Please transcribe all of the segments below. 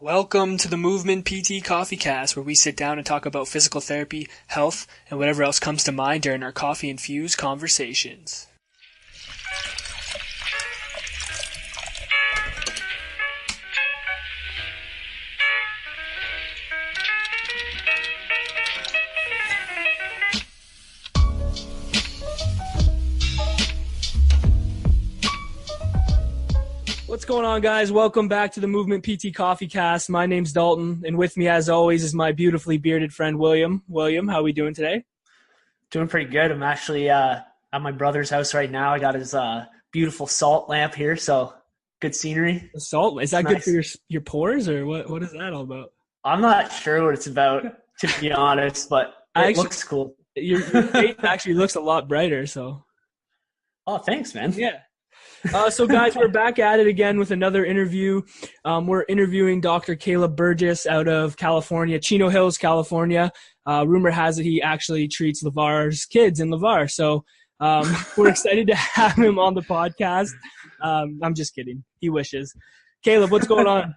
Welcome to the Movement PT Coffee Cast, where we sit down and talk about physical therapy, health, and whatever else comes to mind during our coffee-infused conversations. What's going on, guys? Welcome back to the Movement PT Coffee Cast. My name's Dalton, and with me, as always, is my beautifully bearded friend, William. William, how are we doing today? Doing pretty good. I'm actually at my brother's house right now. I got his beautiful salt lamp here, so good scenery. The salt? Is that Nice. good for your pores, or what is that all about? I'm not sure what it's about, to be honest, but it looks cool. Your face actually looks a lot brighter, so. Oh, thanks, man. Yeah. So, guys, we're back at it again with another interview. We're interviewing Dr. Caleb Burgess out of California, Chino Hills, California. Rumor has it he actually treats LeVar's kids in LeVar. So we're excited to have him on the podcast. I'm just kidding. He wishes. Caleb, what's going on?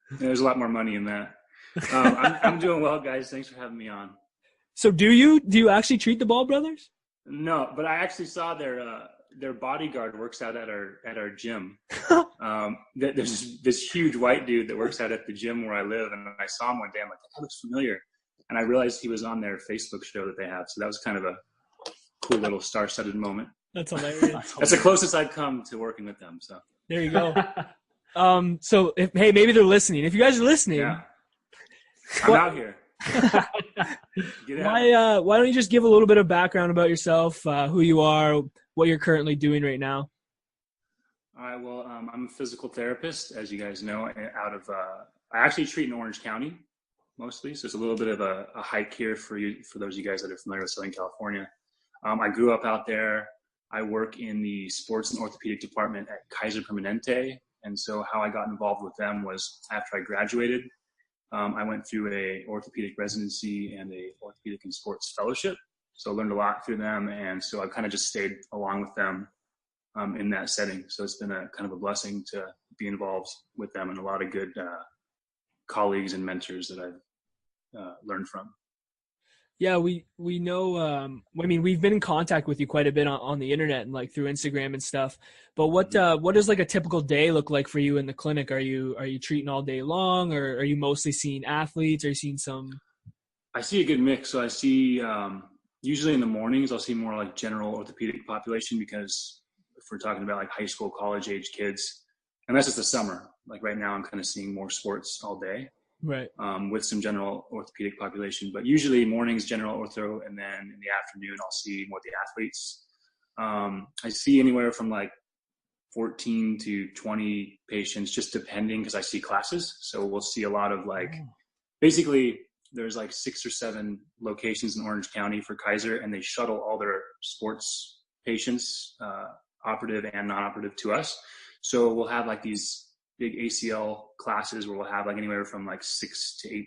There's a lot more money in that. I'm doing well, guys. Thanks for having me on. So do you actually treat the Ball brothers? No, but I actually saw their bodyguard works out at our gym. There's this huge white dude that works out at the gym where I live, and I saw him one day. I'm like, that looks familiar, and I realized he was on their Facebook show that they have. So that was kind of a cool little star-studded moment. That's hilarious. That's the closest I've come to working with them. So there you go. So hey, maybe they're listening. If you guys are listening, yeah. I'm out here. Why don't you just give a little bit of background about yourself, who you are, what you're currently doing right now? All right. Well, I'm a physical therapist, as you guys know, out of I actually treat in Orange County mostly, so it's a little bit of a hike here for those of you guys that are familiar with Southern California. I grew up out there. I work in the sports and orthopedic department at Kaiser Permanente, and so how I got involved with them was after I graduated. I went through a orthopedic residency and a orthopedic and sports fellowship. So I learned a lot through them. And so I kind of just stayed along with them in that setting. So it's been a kind of a blessing to be involved with them and a lot of good colleagues and mentors that I've learned from. Yeah, we know. I mean, we've been in contact with you quite a bit on the internet and like through Instagram and stuff. But what does like a typical day look like for you in the clinic? Are you treating all day long, or are you mostly seeing athletes? Are you seeing some? I see a good mix. So I see usually in the mornings I'll see more like general orthopedic population, because if we're talking about like high school, college age kids, unless it's the summer, like right now I'm kind of seeing more sports all day. Right. With some general orthopedic population, but usually mornings general ortho, and then in the afternoon I'll see more the athletes. I see anywhere from like 14 to 20 patients, just depending, because I see classes. So we'll see a lot of like, basically there's like 6 or 7 locations in Orange County for Kaiser, and they shuttle all their sports patients, operative and non-operative, to us. So we'll have like these big ACL classes where we'll have like anywhere from like 6 to 8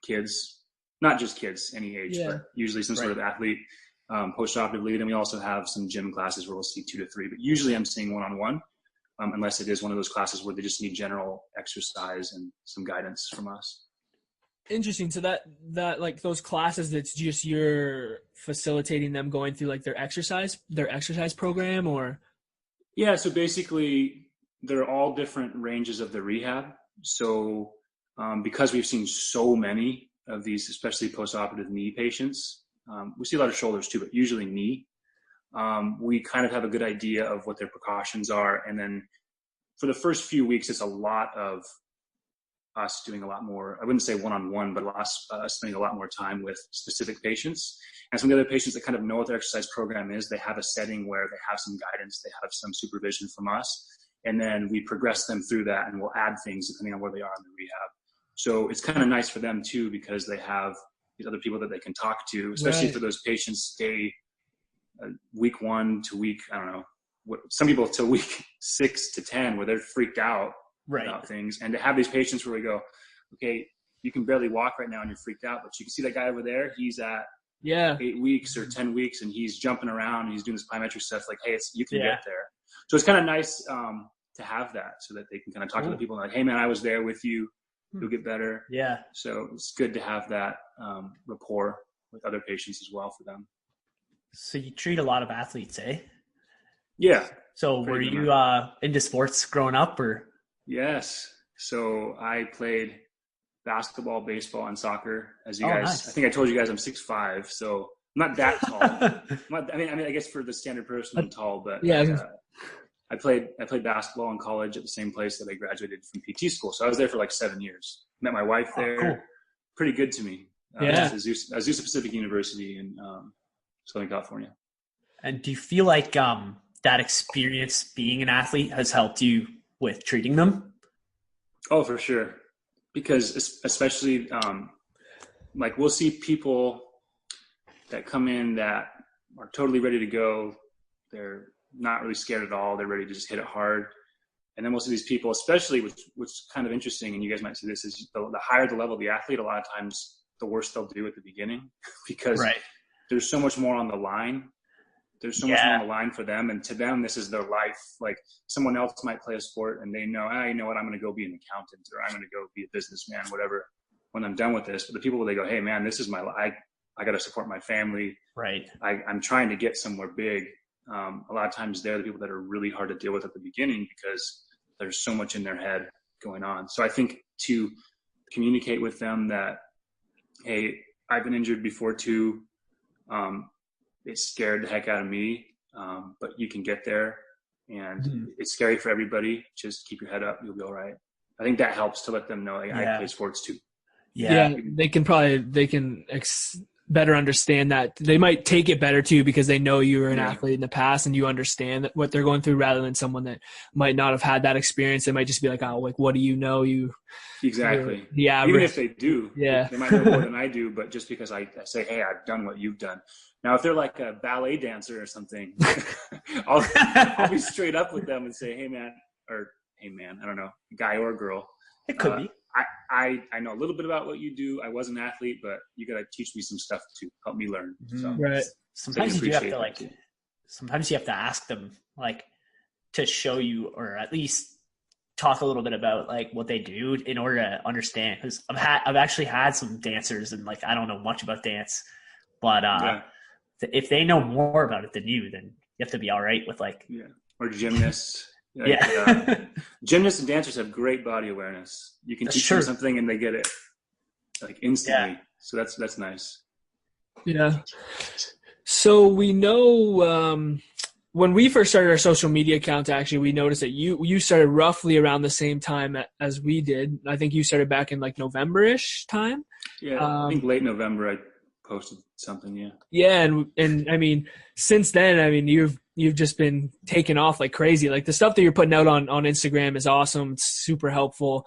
kids, not just kids, any age, but usually some sort of athlete, post-operatively. Then we also have some gym classes where we'll see 2 to 3, but usually I'm seeing one-on-one, unless it is one of those classes where they just need general exercise and some guidance from us. Interesting. So that like those classes, that's just you're facilitating them going through like their exercise program, or? Yeah. So basically, they're all different ranges of the rehab. So because we've seen so many of these, especially post-operative knee patients, we see a lot of shoulders too, but usually knee, we kind of have a good idea of what their precautions are. And then for the first few weeks, it's a lot of us doing a lot more, I wouldn't say one-on-one, but us spending a lot more time with specific patients. And some of the other patients that kind of know what their exercise program is, they have a setting where they have some guidance, they have some supervision from us. And then we progress them through that, and we'll add things depending on where they are in the rehab. So it's kind of nice for them too, because they have these other people that they can talk to, especially for those patients stay week 1 to week, I don't know, some people till week 6 to 10, where they're freaked out about things. And to have these patients where we go, okay, you can barely walk right now and you're freaked out, but you can see that guy over there, he's at 8 weeks or 10 weeks, and he's jumping around and he's doing this plyometric stuff. Like, hey, you can get there. So it's kind of nice to have that, so that they can kind of talk to the people like, hey man, I was there with you. you'll get better. Yeah. So it's good to have that rapport with other patients as well for them. So you treat a lot of athletes, eh? Yeah. So were you into sports growing up, or? Yes. So I played basketball, baseball, and soccer. As you Oh, guys, nice. I think I told you guys I'm 6'5", so I'm not that tall. I mean, I guess for the standard person, I'm tall, but Yeah. I played basketball in college at the same place that I graduated from PT school. So I was there for like 7 years. Met my wife there. Cool. Pretty good to me. Yeah. Azusa Pacific University in Southern California. And do you feel like that experience being an athlete has helped you with treating them? Oh, for sure. Because especially like we'll see people that come in that are totally ready to go. They're not really scared at all. They're ready to just hit it hard. And then most of these people, especially which is kind of interesting, and you guys might see this, is the higher the level of the athlete, a lot of times the worse they'll do at the beginning because there's so much more on the line. There's so much more on the line for them. And to them, this is their life. Like someone else might play a sport and they know, you know what, I'm going to go be an accountant or I'm going to go be a businessman, whatever, when I'm done with this. But the people where they go, hey man, this is my life. I got to support my family. Right. I'm trying to get somewhere big. A lot of times they're the people that are really hard to deal with at the beginning because there's so much in their head going on. So I think to communicate with them that, hey, I've been injured before too. It scared the heck out of me, but you can get there, and it's scary for everybody. Just keep your head up. You'll be all right. I think that helps to let them know like, I play sports too. Yeah. They can better understand that. They might take it better too because they know you were an athlete in the past and you understand what they're going through rather than someone that might not have had that experience. They might just be like, oh, like, what do you know? Exactly. Yeah. Even if they do, they might know more than I do, but just because I say, hey, I've done what you've done. Now, if they're like a ballet dancer or something, I'll be straight up with them and say, hey man, I don't know, guy or girl. It could be. I know a little bit about what you do. I was an athlete, but you got to teach me some stuff to help me learn. So, right. Sometimes you do have to sometimes you have to ask them like to show you, or at least talk a little bit about like what they do in order to understand. Because I've actually had some dancers and like I don't know much about dance, but if they know more about it than you, then you have to be all right with like or gymnasts. Gymnasts and dancers have great body awareness. You can teach them something and they get it like instantly. So that's nice. Yeah. So we know when we first started our social media account, actually, we noticed that you started roughly around the same time as we did. I think you started back in like November-ish time. Yeah, I think late November I posted something. Yeah. Yeah, and I mean, since then, I mean, you've just been taking off like crazy. Like the stuff that you're putting out on Instagram is awesome. It's super helpful.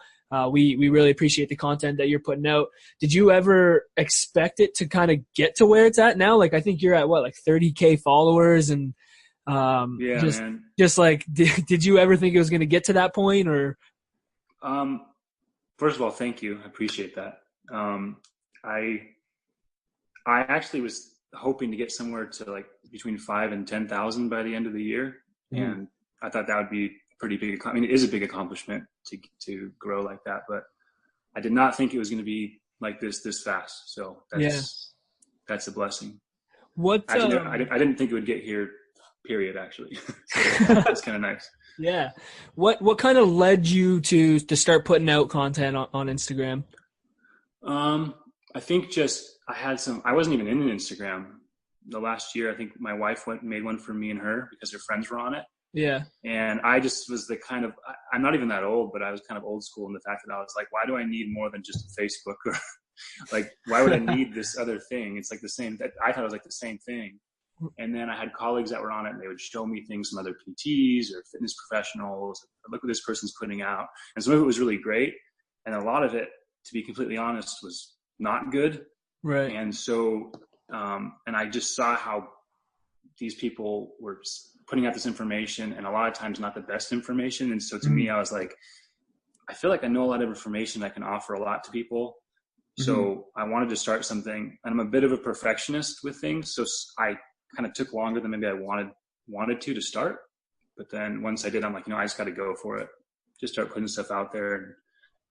We really appreciate the content that you're putting out. Did you ever expect it to kind of get to where it's at now? Like, I think you're at like 30K followers and, just like, did you ever think it was going to get to that point or? First of all, thank you. I appreciate that. I actually was hoping to get somewhere to like between 5,000 and 10,000 by the end of the year. And I thought that would be pretty big. I mean, it is a big accomplishment to grow like that, but I did not think it was going to be like this fast. So that's a blessing. Actually, I didn't think it would get here, period, actually. So that's kind of nice. Yeah. What kind of led you to start putting out content on Instagram? I think I wasn't even in an Instagram the last year. I think my wife made one for me and her because her friends were on it. Yeah. And I just was I'm not even that old, but I was kind of old school in the fact that I was like, why do I need more than just Facebook? Or like, why would I need this other thing? It's like the same, I thought it was like the same thing. And then I had colleagues that were on it and they would show me things from other PTs or fitness professionals. Look what this person's putting out. And some of it was really great. And a lot of it, to be completely honest, was not good. Right. And so, and I just saw how these people were putting out this information and a lot of times not the best information. And so to me, I was like, I feel like I know a lot of information. I can offer a lot to people. So I wanted to start something, and I'm a bit of a perfectionist with things. So I kind of took longer than maybe I wanted to start. But then once I did, I'm like, I just got to go for it. Just start putting stuff out there.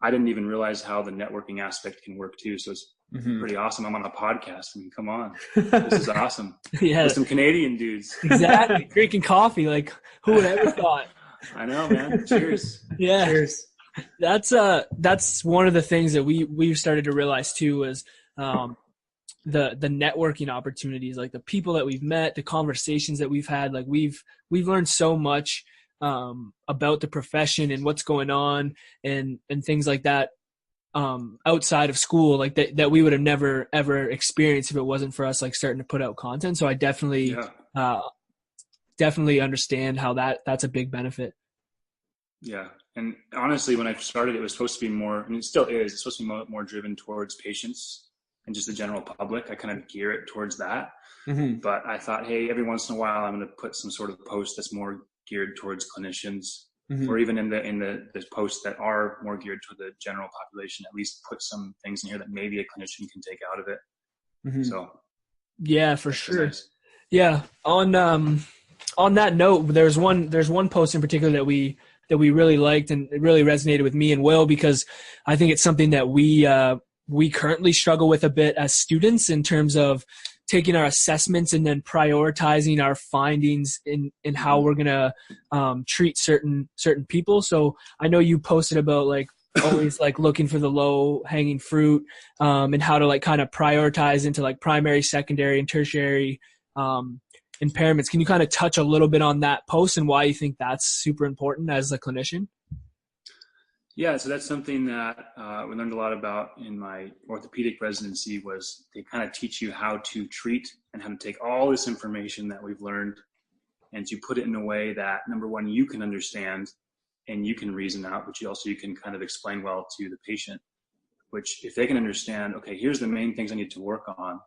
I didn't even realize how the networking aspect can work too. So it's pretty awesome. I'm on a podcast. I mean, come on, this is awesome. Yeah, with some Canadian dudes. Exactly. Drinking coffee. Like, who would ever thought? I know, man. Cheers. Yeah. Cheers. That's one of the things that we've started to realize too, was the networking opportunities, like the people that we've met, the conversations that we've had. Like we've learned so much about the profession and what's going on and things like that outside of school, like that we would have never ever experienced if it wasn't for us like starting to put out content. So I definitely understand how that's a big benefit. Yeah. And honestly, when I started, it was supposed to be more, and it still is, it's supposed to be more driven towards patients and just the general public. I kind of gear it towards that. But I thought, hey, every once in a while, I'm going to put some sort of post that's more geared towards clinicians, or even in the posts that are more geared to the general population, at least put some things in here that maybe a clinician can take out of it. So yeah, for sure. Nice. Yeah. On that note, there's one post in particular that we really liked, and it really resonated with me and Will, because I think it's something that we currently struggle with a bit as students in terms of taking our assessments and then prioritizing our findings in how we're going to treat certain people. So I know you posted about like always like looking for the low hanging fruit and how to like kind of prioritize into like primary, secondary, and tertiary impairments. Can you kind of touch a little bit on that post and why you think that's super important as a clinician? Yeah, so that's something that we learned a lot about in my orthopedic residency. Was they kind of teach you how to treat and how to take all this information that we've learned and to put it in a way that, number one, you can understand and you can reason out, but you can kind of explain well to the patient, which if they can understand, okay, here's the main things I need to work on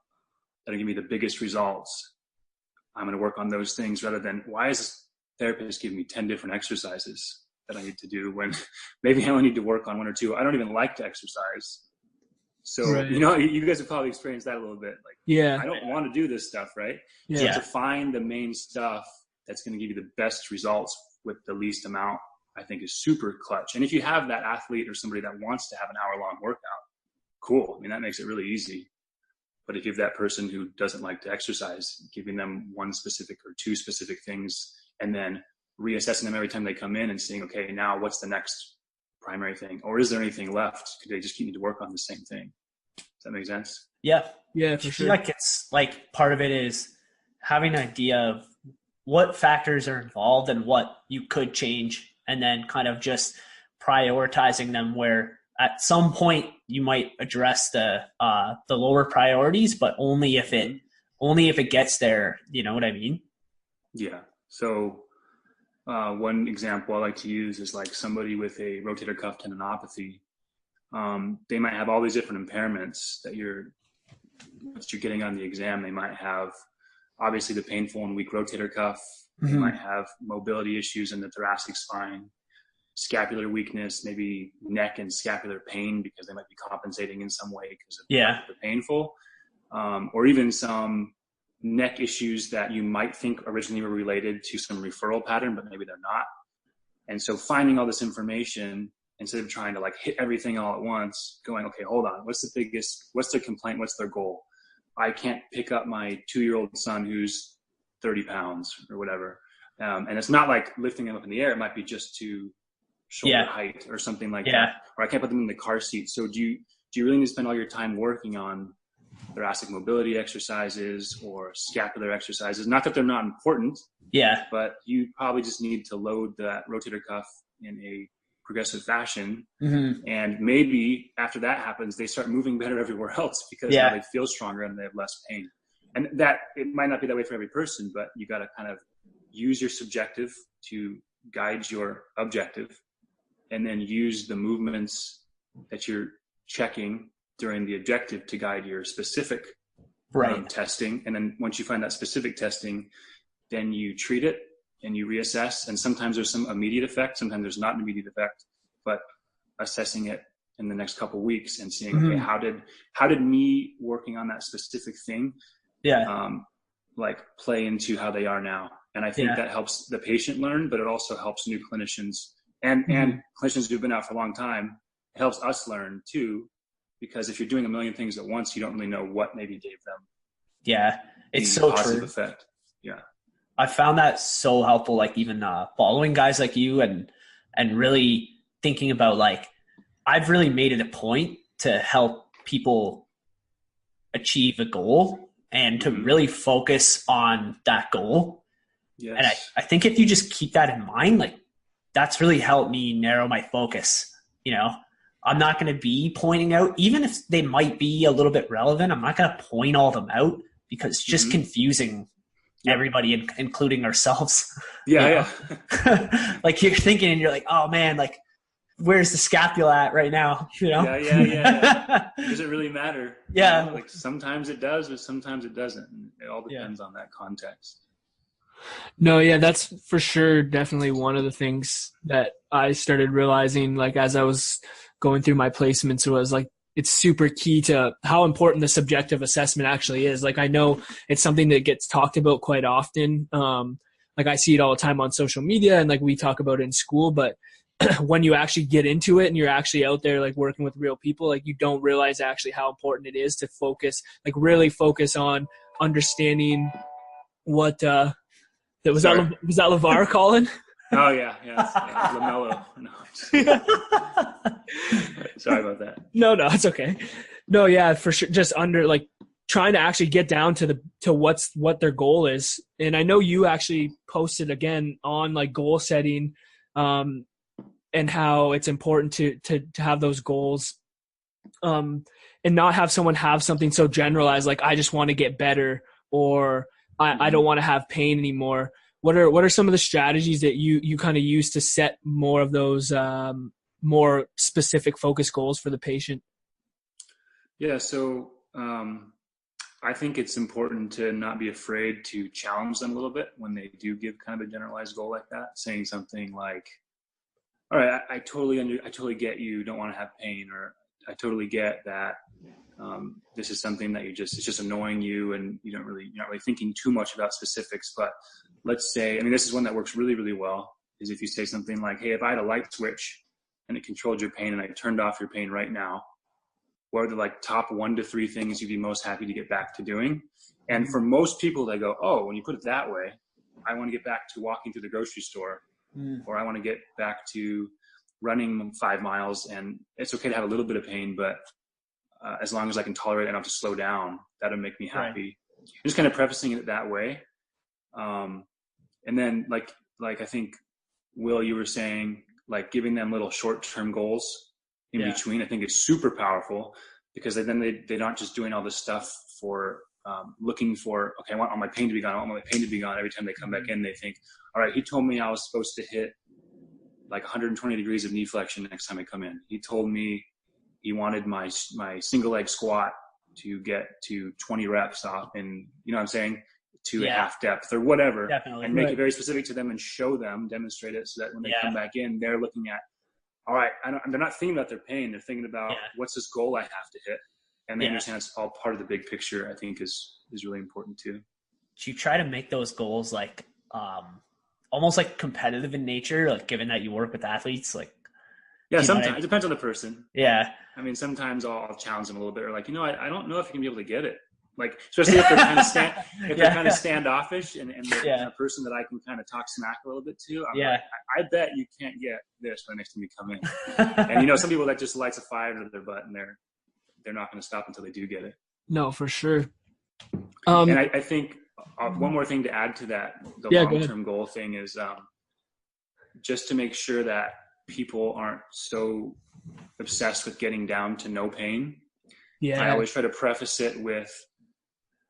that'll give me the biggest results. I'm going to work on those things, rather than, why is this therapist giving me 10 different exercises that I need to do when maybe I only need to work on one or two. I don't even like to exercise. So, right. You guys have probably experienced that a little bit. Like, yeah, I don't want to do this stuff, right? Yeah. So to find the main stuff that's going to give you the best results with the least amount, I think is super clutch. And if you have that athlete or somebody that wants to have an hour-long workout, cool. I mean, that makes it really easy. But if you have that person who doesn't like to exercise, giving them one specific or two specific things, and then reassessing them every time they come in and seeing, okay, now what's the next primary thing? Or is there anything left? Could they just keep me to work on the same thing? Does that make sense? Yeah. Yeah, for sure. I feel like it's like part of it is having an idea of what factors are involved and what you could change, and then kind of just prioritizing them where at some point you might address the lower priorities, but only if it gets there. You know what I mean? Yeah. So one example I like to use is like somebody with a rotator cuff tendinopathy. They might have all these different impairments that you're getting on the exam. They might have obviously the painful and weak rotator cuff. They might have mobility issues in the thoracic spine, scapular weakness, maybe neck and scapular pain because they might be compensating in some way because of the painful, or even some neck issues that you might think originally were related to some referral pattern, but maybe they're not. And so finding all this information, instead of trying to like hit everything all at once, going, okay, hold on, what's their complaint? What's their goal? I can't pick up my 2-year-old son who's 30 pounds or whatever. And it's not like lifting him up in the air. It might be just to shoulder height or something like that. Or I can't put them in the car seat. So do you really need to spend all your time working on thoracic mobility exercises or scapular exercises? Not that they're not important. Yeah. But you probably just need to load that rotator cuff in a progressive fashion. And maybe after that happens, they start moving better everywhere else because now they feel stronger and they have less pain. And that it might not be that way for every person, but you got to kind of use your subjective to guide your objective, and then use the movements that you're checking during the objective to guide your specific testing. And then once you find that specific testing, then you treat it and you reassess. And sometimes there's some immediate effect. Sometimes there's not an immediate effect, but assessing it in the next couple of weeks and seeing, okay, how did me working on that specific thing, like play into how they are now? And I think that helps the patient learn, but it also helps new clinicians and clinicians who've been out for a long time it helps us learn too, because if you're doing a million things at once, you don't really know what maybe gave them. Yeah, it's the so positive true. effect. Yeah. I found that so helpful, like even following guys like you and really thinking about like, I've really made it a point to help people achieve a goal and to really focus on that goal. Yes. And I think if you just keep that in mind, like that's really helped me narrow my focus. You know, I'm not going to be pointing out, even if they might be a little bit relevant, I'm not going to point all of them out because it's just confusing everybody, including ourselves. Yeah. Like you're thinking and you're like, oh man, like where's the scapula at right now? You know? Yeah. Does it really matter? Yeah. You know, like sometimes it does, but sometimes it doesn't. It all depends on that context. No, yeah, that's for sure definitely one of the things that I started realizing, like as I was going through my placements, was like it's super key to how important the subjective assessment actually is. Like I know it's something that gets talked about quite often. Like I see it all the time on social media and like we talk about it in school, but when you actually get into it and you're actually out there like working with real people, like you don't realize actually how important it is to focus, like really focus on understanding what was that LeVar calling? Oh yeah, LaMelo. No, sorry about that. No, it's okay. No, yeah, for sure. Just under like trying to actually get down to what their goal is. And I know you actually posted again on like goal setting, and how it's important to have those goals, and not have someone have something so generalized like I just want to get better or I don't want to have pain anymore. What are some of the strategies that you kind of use to set more of those more specific focus goals for the patient? Yeah, so I think it's important to not be afraid to challenge them a little bit when they do give kind of a generalized goal like that, saying something like, all right, I totally get you don't want to have pain, or I totally get that this is something that it's just annoying you and you're not really thinking too much about specifics. But let's say, this is one that works really, really well, is if you say something like, hey, if I had a light switch and it controlled your pain and I turned off your pain right now, what are the like top 1 to 3 things you'd be most happy to get back to doing? And for most people, they go, oh, when you put it that way, I want to get back to walking through the grocery store, or I want to get back to running 5 miles, and it's okay to have a little bit of pain, but as long as I can tolerate it and I don't have to slow down, that'll make me happy. Right. Just kind of prefacing it that way. And then like I think, Will, you were saying, like giving them little short-term goals in between, I think it's super powerful, because then they're not just doing all this stuff for looking for, okay, I want all my pain to be gone. I want my pain to be gone. Every time they come back in, they think, all right, he told me I was supposed to hit like 120 degrees of knee flexion next time I come in. He told me he wanted my single leg squat to get to 20 reps off, and you know what I'm saying, to half depth or whatever. Definitely. And make it very specific to them and show them, demonstrate it, so that when they come back in, they're looking at, all right, they're not thinking about their pain. They're thinking about what's this goal I have to hit. And they understand it's all part of the big picture, I think is really important too. Do you try to make those goals like almost like competitive in nature, like given that you work with athletes? Like, sometimes it depends on the person. Yeah. Sometimes I'll challenge them a little bit, or like, I don't know if you can be able to get it. Like, especially if they're kind of they're kind of standoffish and they're a person that I can kind of talk smack a little bit to. I'm like, I bet you can't get this when next time you come in. And some people that just lights a fire to their butt, and they're not going to stop until they do get it. No, for sure. And I think one more thing to add to that, the long-term goal thing is just to make sure that people aren't so obsessed with getting down to no pain. I always try to preface it with,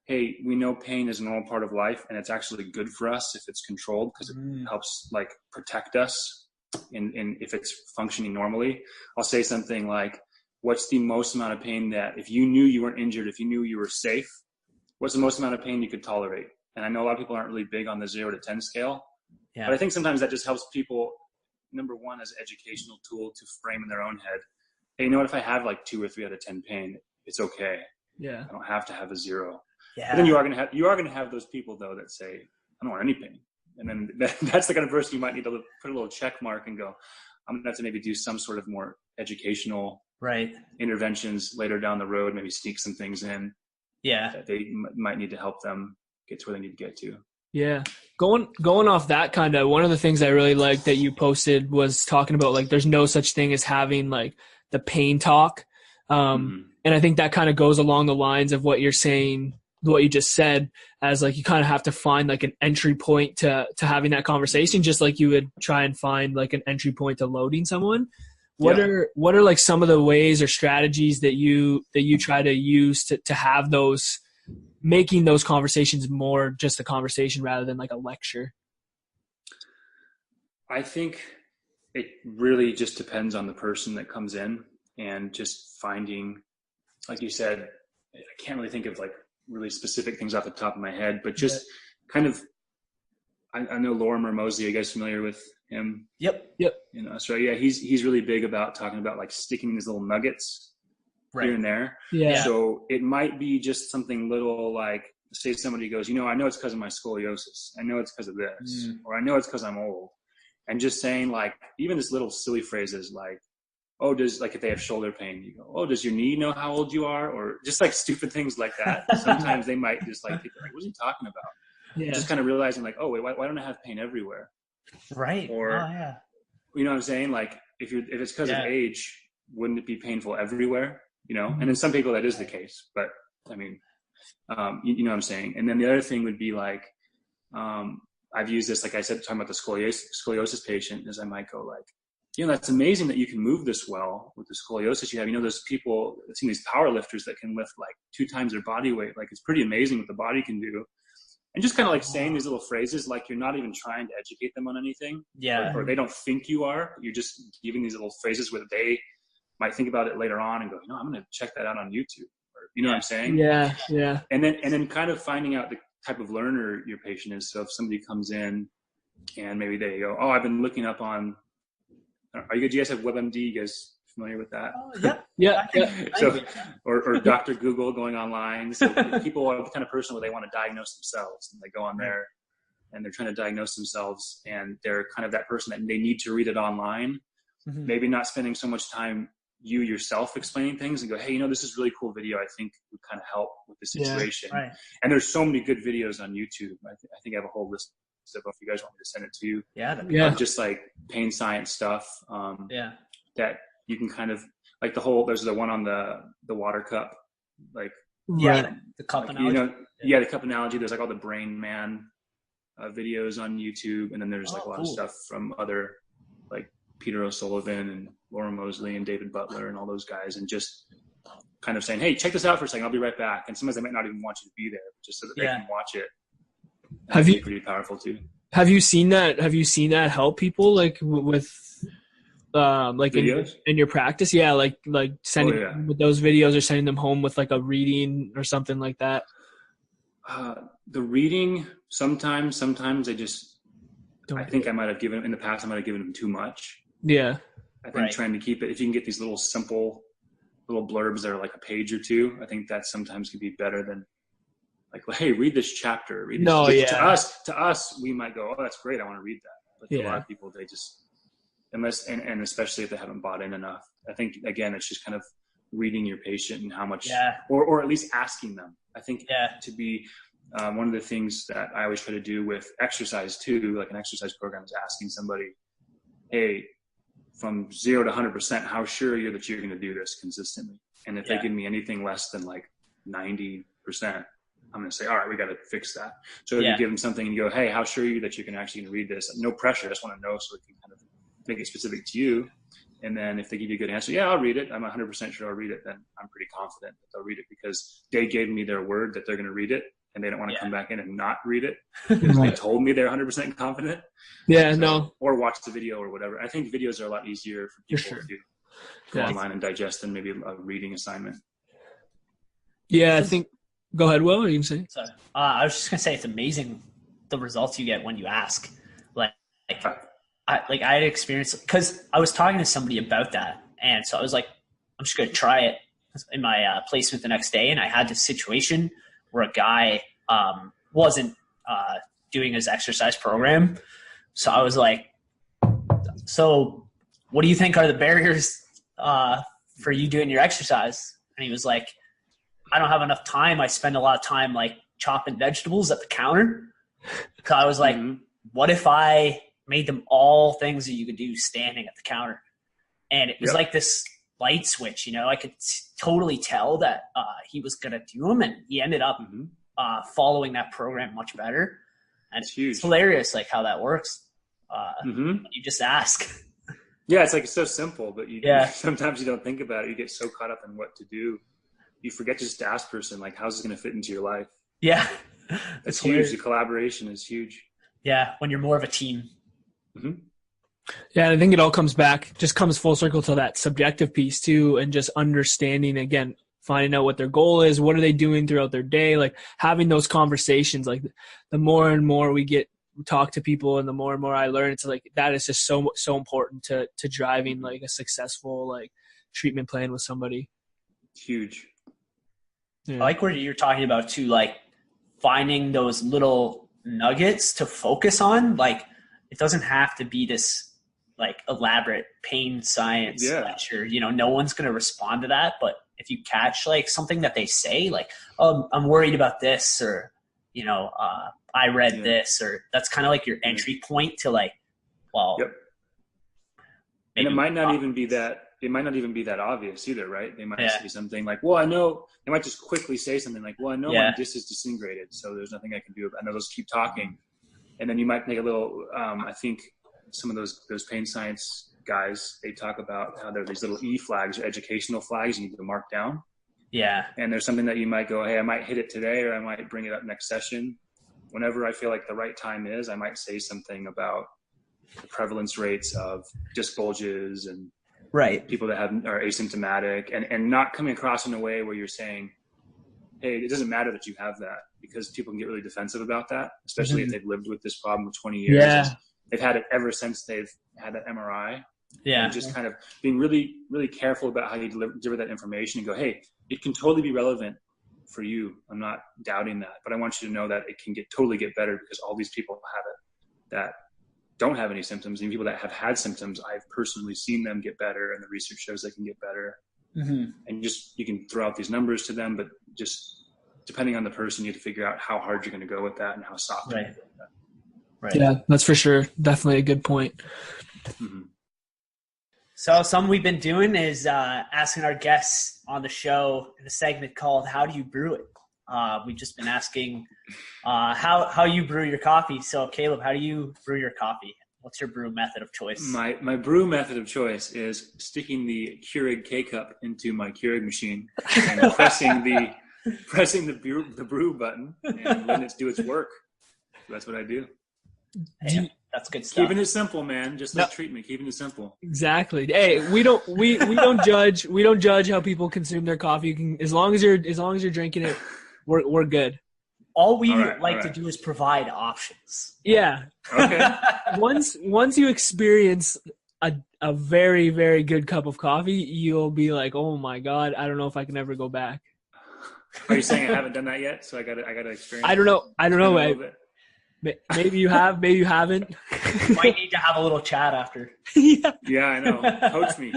hey, we know pain is a normal part of life, and it's actually good for us if it's controlled, because it helps like protect us in if it's functioning normally. I'll say something like, what's the most amount of pain that, if you knew you weren't injured, if you knew you were safe, what's the most amount of pain you could tolerate? And I know a lot of people aren't really big on the 0 to 10 scale, but I think sometimes that just helps people, number one, as an educational tool to frame in their own head, hey, you know what, if I have like 2 or 3 out of 10 pain, it's okay. I don't have to have a 0. But then you are going to have those people though that say, I don't want any pain. And then that's the kind of person you might need to put a little check mark and go, I'm going to have to maybe do some sort of more educational interventions later down the road, maybe sneak some things in that they might need to help them get to where they need to get to. Yeah. Going off that kind of, one of the things I really liked that you posted was talking about like there's no such thing as having like the pain talk. And I think that kind of goes along the lines of what you're saying, what you just said, as like you kind of have to find like an entry point to having that conversation, just like you would try and find like an entry point to loading someone. What are like some of the ways or strategies that you try to use to have those, making those conversations more just a conversation rather than like a lecture? I think it really just depends on the person that comes in, and just finding, like you said, I can't really think of like really specific things off the top of my head, but just kind of, I know Lorimer Moseley, are you guys familiar with him? Yep. In Australia, he's really big about talking about like sticking these little nuggets here and there. Yeah. So it might be just something little, like say somebody goes, I know it's because of my scoliosis. I know it's because of this, or I know it's because I'm old. And just saying like, even this little silly phrases like, oh, like if they have shoulder pain, you go, oh, does your knee know how old you are? Or just like stupid things like that. Sometimes they might just like, what's he talking about? Yeah. Just kind of realizing like, oh wait, why don't I have pain everywhere? Right. Or, you know what I'm saying? Like if it's because of age, wouldn't it be painful everywhere? And in some people that is the case, but I mean, you know what I'm saying? And then the other thing would be like, I've used this, like I said, talking about the scoliosis patient, is I might go like, that's amazing that you can move this well with the scoliosis you have. Those people, I've seen these power lifters that can lift like 2 times their body weight. Like it's pretty amazing what the body can do. And just kind of like saying these little phrases, like you're not even trying to educate them on anything. Yeah. Or they don't think you are. You're just giving these little phrases where they might think about it later on and go, I'm going to check that out on YouTube. Or, you know what I'm saying? Yeah. Yeah. And then kind of finding out the type of learner your patient is. So if somebody comes in and maybe they go, oh, I've been looking up on, do you guys have WebMD? You guys familiar with that? Yeah. So, or Dr. Google, going online. So people are the kind of person where they want to diagnose themselves, and they go on there and they're trying to diagnose themselves, and they're kind of that person that they need to read it online. Maybe not spending so much time you yourself explaining things, and go, hey, this is really cool video. I think would kind of help with the situation. Right. And there's so many good videos on YouTube. I think I have a whole list. So if you guys want me to send it to you, just like pain science stuff, that you can kind of like there's the one on the water cup, like the cup analogy. The cup analogy. There's like all the Brain Man videos on YouTube, and then there's like a lot of stuff from other like Peter O'Sullivan and Laura Moseley and David Butler and all those guys, and just kind of saying, hey, check this out for a second, I'll be right back. And sometimes they might not even want you to be there, just so that they can watch it. Have you pretty powerful too? Have you seen that? Have you seen that help people like with like in your practice? Yeah, like sending with those videos, or sending them home with like a reading or something like that. The reading sometimes I think I might have given in the past. I might have given them too much. Yeah, I think trying to keep it. If you can get these little simple little blurbs that are like a page or two, I think that sometimes could be better than. Like, hey, read this chapter. To us, we might go, oh, that's great. I want to read that. But to a lot of people, they just, unless, and especially if they haven't bought in enough, I think, again, it's just kind of reading your patient and how much, or at least asking them. I think to be one of the things that I always try to do with exercise too, like an exercise program, is asking somebody, hey, from 0 to 100%, how sure are you that you're going to do this consistently? And if they give me anything less than like 90%, I'm going to say, all right, we got to fix that. So if you give them something and you go, hey, how sure are you that you're actually going to read this? No pressure. I just want to know so we can kind of make it specific to you. And then if they give you a good answer, I'll read it. I'm 100% sure I'll read it. Then I'm pretty confident that they'll read it because they gave me their word that they're going to read it, and they don't want to come back in and not read it because they told me they're 100% confident. Or watch the video or whatever. I think videos are a lot easier for people to go online and digest than maybe a reading assignment. Yeah, I think. Go ahead, Will. What are you saying? So, I was just gonna say it's amazing the results you get when you ask. I had experience because I was talking to somebody about that, and so I was like, I'm just gonna try it in my placement the next day, and I had this situation where a guy wasn't doing his exercise program, so I was like, so what do you think are the barriers for you doing your exercise? And he was like, I don't have enough time. I spend a lot of time like chopping vegetables at the counter. So I was like, what if I made them all things that you could do standing at the counter? And it was like this light switch, you know, I could totally tell that he was going to do them, and he ended up following that program much better. And it's hilarious, like how that works. You just ask. Yeah, it's like it's so simple, but sometimes you don't think about it. You get so caught up in what to do, you forget to just ask person, like, how's this going to fit into your life? Yeah, it's huge. The collaboration is huge. Yeah, when you're more of a team. Yeah, and I think it all comes full circle to that subjective piece too, and just understanding, again, finding out what their goal is, what are they doing throughout their day, like having those conversations. Like the more and more we talk to people, and the more and more I learn, it's like that is just so important to driving like a successful like treatment plan with somebody. Huge. I like what you're talking about too, like finding those little nuggets to focus on. Like it doesn't have to be this like elaborate pain science lecture. You know, no one's going to respond to that. But if you catch like something that they say, like, oh, I'm worried about this, or, you know, I read this, or that's kind of like your entry point to like, well, and it might not even be that. It might not even be that obvious either, right? They might say something like, well, I know, they might just quickly say something like, well, I know my disc is disintegrated, so there's nothing I can do. I know those keep talking. And then you might make a little, I think some of those pain science guys, they talk about how there are these little E flags or educational flags you need to mark down. Yeah. And there's something that you might go, hey, I might hit it today, or I might bring it up next session. Whenever I feel like the right time is, I might say something about the prevalence rates of disc bulges and people that are asymptomatic, and not coming across in a way where you're saying, hey, it doesn't matter that you have that, because people can get really defensive about that, especially if they've lived with this problem for 20 years. Yeah. They've had it ever since they've had that MRI. Yeah. And just kind of being really, really careful about how you deliver that information and go, hey, it can totally be relevant for you. I'm not doubting that, but I want you to know that it can totally get better, because all these people have it that don't have any symptoms. And people that have had symptoms, I've personally seen them get better, and the research shows they can get better. And you can throw out these numbers to them, but just depending on the person, you have to figure out how hard you're going to go with that and how soft you're going to go with that. Right. Yeah, that's for sure. Definitely a good point. So something we've been doing is asking our guests on the show in a segment called "How Do You Brew It?" We've just been asking how you brew your coffee. So Caleb, how do you brew your coffee? What's your brew method of choice? My brew method of choice is sticking the Keurig K-Cup into my Keurig machine and pressing the brew button and letting it do its work. That's what I do. Hey, that's good stuff. Keeping it simple, man. Just like treatment, keeping it simple. Exactly. Hey, we don't judge. We don't judge how people consume their coffee. You can, as long as you're drinking it, we're good. All we like to do is provide options. Yeah. Okay. Once you experience a very, very good cup of coffee, you'll be like, oh my God, I don't know if I can ever go back. Are you saying I haven't done that yet? So I gotta experience. I don't know. Maybe you have, maybe you haven't. Might need to have a little chat after. Yeah, I know. Coach me.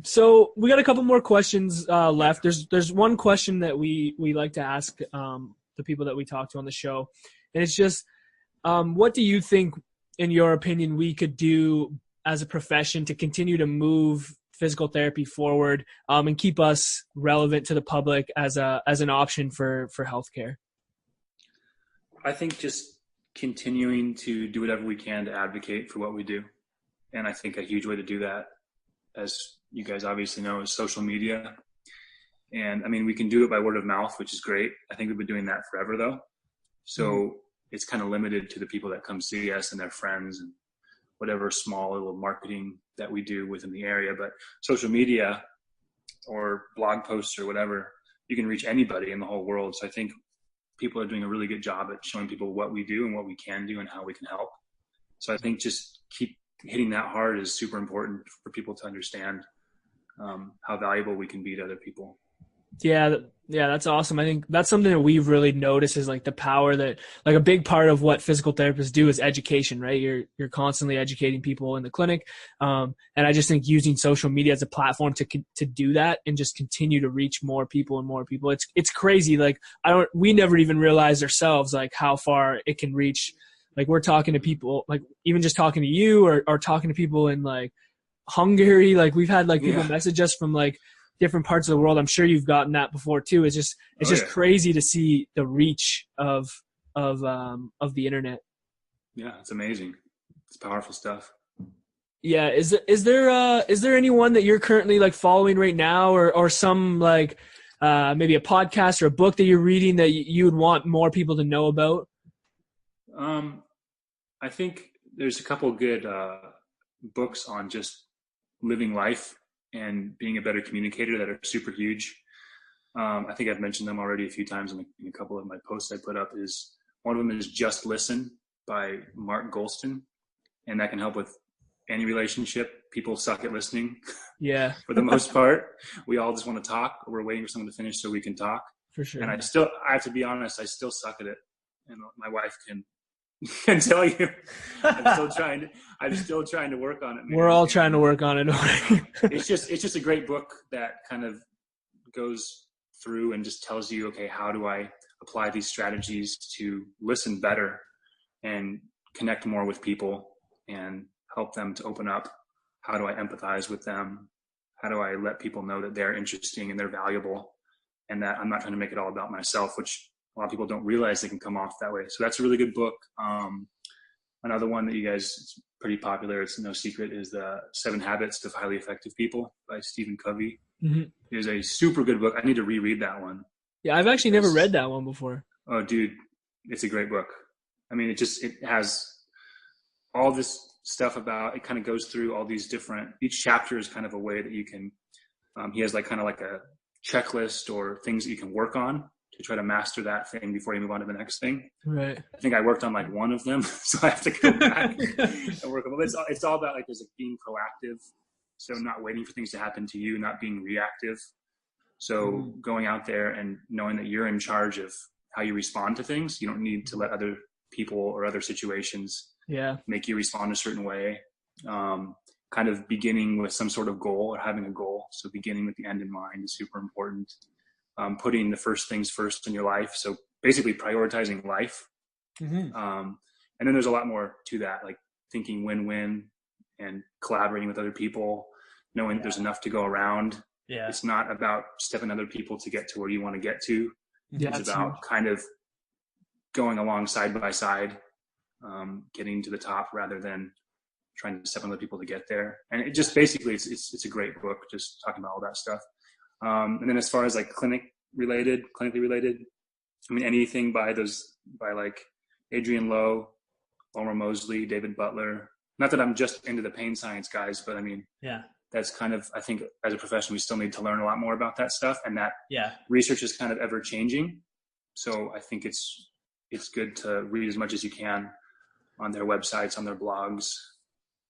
So we got a couple more questions left. There's one question that we like to ask the people that we talk to on the show, and it's just, what do you think, in your opinion, we could do as a profession to continue to move physical therapy forward and keep us relevant to the public as an option for healthcare? I think just continuing to do whatever we can to advocate for what we do. And I think a huge way to do that, as you guys obviously know, is social media. And I mean, we can do it by word of mouth, which is great. I think we've been doing that forever though. So it's kind of limited to the people that come see us and their friends and whatever small little marketing that we do within the area. But social media or blog posts or whatever, you can reach anybody in the whole world. So I think people are doing a really good job at showing people what we do and what we can do and how we can help. So I think just keep hitting that hard is super important for people to understand how valuable we can be to other people. Yeah, that's awesome. I think that's something that we've really noticed is like the power that like a big part of what physical therapists do is education, right? You're constantly educating people in the clinic. And I just think using social media as a platform to do that and just continue to reach more people and more people. It's crazy. Like we never even realized ourselves like how far it can reach. Like we're talking to people, like even just talking to you or talking to people in like Hungary. Like we've had like people message us from like different parts of the world. I'm sure you've gotten that before too. It's just crazy to see the reach of the internet. Yeah, it's amazing. It's powerful stuff. Yeah, is there anyone that you're currently like following right now, or some like maybe a podcast or a book that you're reading that you would want more people to know about? I think there's a couple good books on just living life and being a better communicator that are super huge. I think I've mentioned them already a few times in a couple of my posts I put up. One of them is Just Listen by Mark Goulston, and that can help with any relationship. People suck at listening. Yeah. For the most part, we all just want to talk. We're waiting for someone to finish so we can talk. For sure. And I have to be honest, I still suck at it. And my wife can tell you. I'm still trying to work on it, man. We're all trying to work on it. It's just a great book that kind of goes through and just tells you, okay, how do I apply these strategies to listen better and connect more with people and help them to open up? How do I empathize with them? How do I let people know that they're interesting and they're valuable and that I'm not trying to make it all about myself, which a lot of people don't realize they can come off that way. So that's a really good book. Another one that it's pretty popular, it's no secret, is the 7 Habits of Highly Effective People by Stephen Covey. Mm-hmm. It is a super good book. I need to reread that one. Yeah, I've actually never read that one before. Oh, dude, it's a great book. I mean, it has all this stuff about, it kind of goes through all these different, each chapter is kind of a way that you can, he has like kind of like a checklist or things that you can work on to try to master that thing before you move on to the next thing. Right. I think I worked on like one of them, so I have to go back and work on it. It's all about like there's like being proactive, so not waiting for things to happen to you, not being reactive. So going out there and knowing that you're in charge of how you respond to things. You don't need to let other people or other situations make you respond a certain way. Kind of beginning with some sort of goal or having a goal. So beginning with the end in mind is super important. Putting the first things first in your life. So basically prioritizing life. Mm-hmm. And then there's a lot more to that, like thinking win-win and collaborating with other people, knowing that there's enough to go around. Yeah. It's not about stepping other people to get to where you want to get to. Yeah, it's about kind of going along side by side, getting to the top rather than trying to step on other people to get there. And it just basically, it's a great book, just talking about all that stuff. And then as far as like clinically related, I mean, anything by like Adrian Lowe, Palmer Mosley, David Butler. Not that I'm just into the pain science guys, but I mean, that's kind of, I think as a profession, we still need to learn a lot more about that stuff, and that research is kind of ever changing. So I think it's good to read as much as you can on their websites, on their blogs.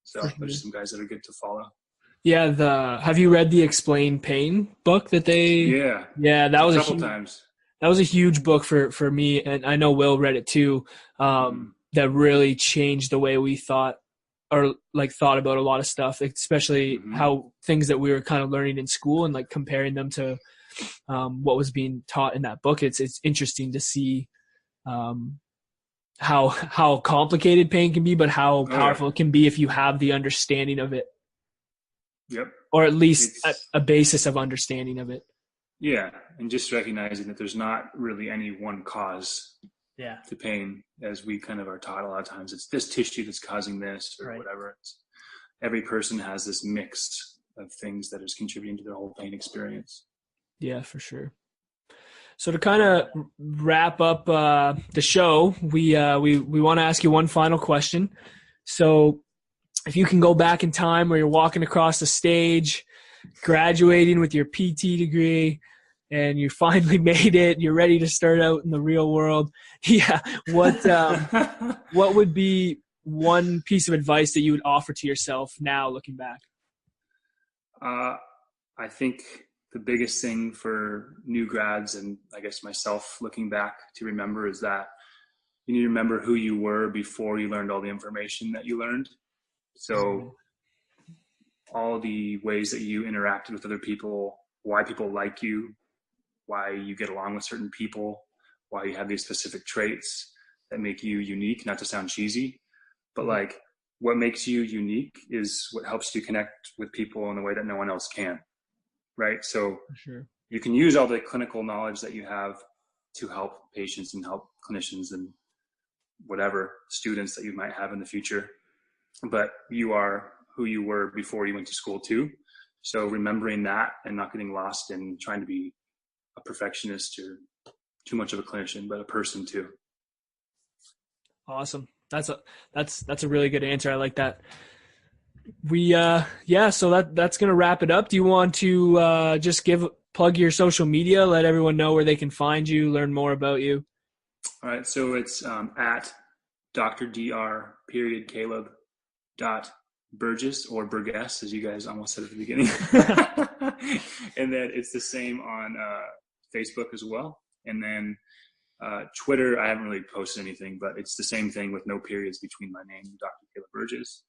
So there's some guys that are good to follow. Yeah, have you read the Explain Pain book that they? Yeah, that was a couple times. That was a huge book for me, and I know Will read it too. That really changed the way we thought about a lot of stuff, how things that we were kind of learning in school and like comparing them to what was being taught in that book. It's interesting to see how complicated pain can be, but how powerful it can be if you have the understanding of it. Yep. Or at least a basis of understanding of it. Yeah. And just recognizing that there's not really any one cause to pain, as we kind of are taught a lot of times. It's this tissue that's causing this or whatever. Every person has this mix of things that is contributing to their whole pain experience. Yeah, for sure. So to kind of wrap up the show, we want to ask you one final question. So if you can go back in time where you're walking across the stage, graduating with your PT degree, and you finally made it, you're ready to start out in the real world. What would be one piece of advice that you would offer to yourself now looking back? I think the biggest thing for new grads, and I guess myself looking back, to remember is that you need to remember who you were before you learned all the information that you learned. So all the ways that you interacted with other people, why people like you, why you get along with certain people, why you have these specific traits that make you unique, not to sound cheesy, but like what makes you unique is what helps you connect with people in a way that no one else can. Right. So you can use all the clinical knowledge that you have to help patients and help clinicians and whatever students that you might have in the future, but you are who you were before you went to school too. So remembering that and not getting lost in trying to be a perfectionist or too much of a clinician, but a person too. Awesome. That's a really good answer. I like that. So that's going to wrap it up. Do you want to just plug your social media, let everyone know where they can find you, learn more about you? All right. So it's at Dr.Caleb.Burgess or Burgess, as you guys almost said at the beginning. And then it's the same on Facebook as well. And then Twitter, I haven't really posted anything, but it's the same thing with no periods between my name, Dr. Caleb Burgess.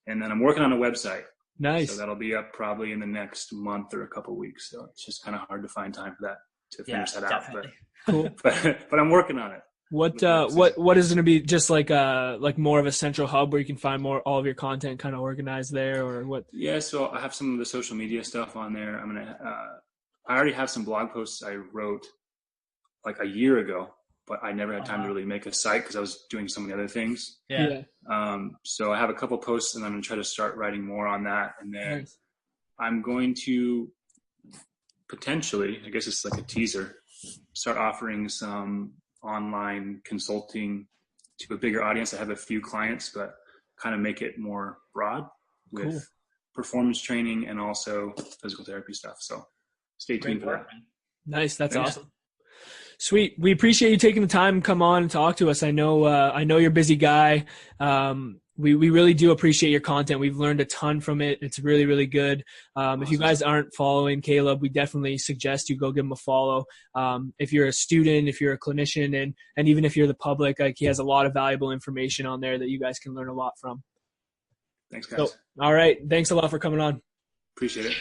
And then I'm working on a website. Nice. So that'll be up probably in the next month or a couple of weeks. So it's just kind of hard to find time for that, to finish that out. But cool. but I'm working on it. What is going to be just like more of a central hub where you can find all of your content kind of organized there, or what? Yeah. So I have some of the social media stuff on there. I already have some blog posts I wrote like a year ago, but I never had time to really make a site because I was doing so many other things. Yeah. So I have a couple posts, and I'm going to try to start writing more on that. And then I'm going to potentially, I guess it's like a teaser, start offering some online consulting to a bigger audience. I have a few clients, but kind of make it more broad with performance training and also physical therapy stuff. So stay tuned for that. Nice. That's awesome. Sweet. We appreciate you taking the time to come on and talk to us. I know you're a busy guy. We really do appreciate your content. We've learned a ton from it. It's really, really good. Awesome. If you guys aren't following Caleb, we definitely suggest you go give him a follow. If you're a student, if you're a clinician, and even if you're the public, like, he has a lot of valuable information on there that you guys can learn a lot from. Thanks, guys. So, all right. Thanks a lot for coming on. Appreciate it.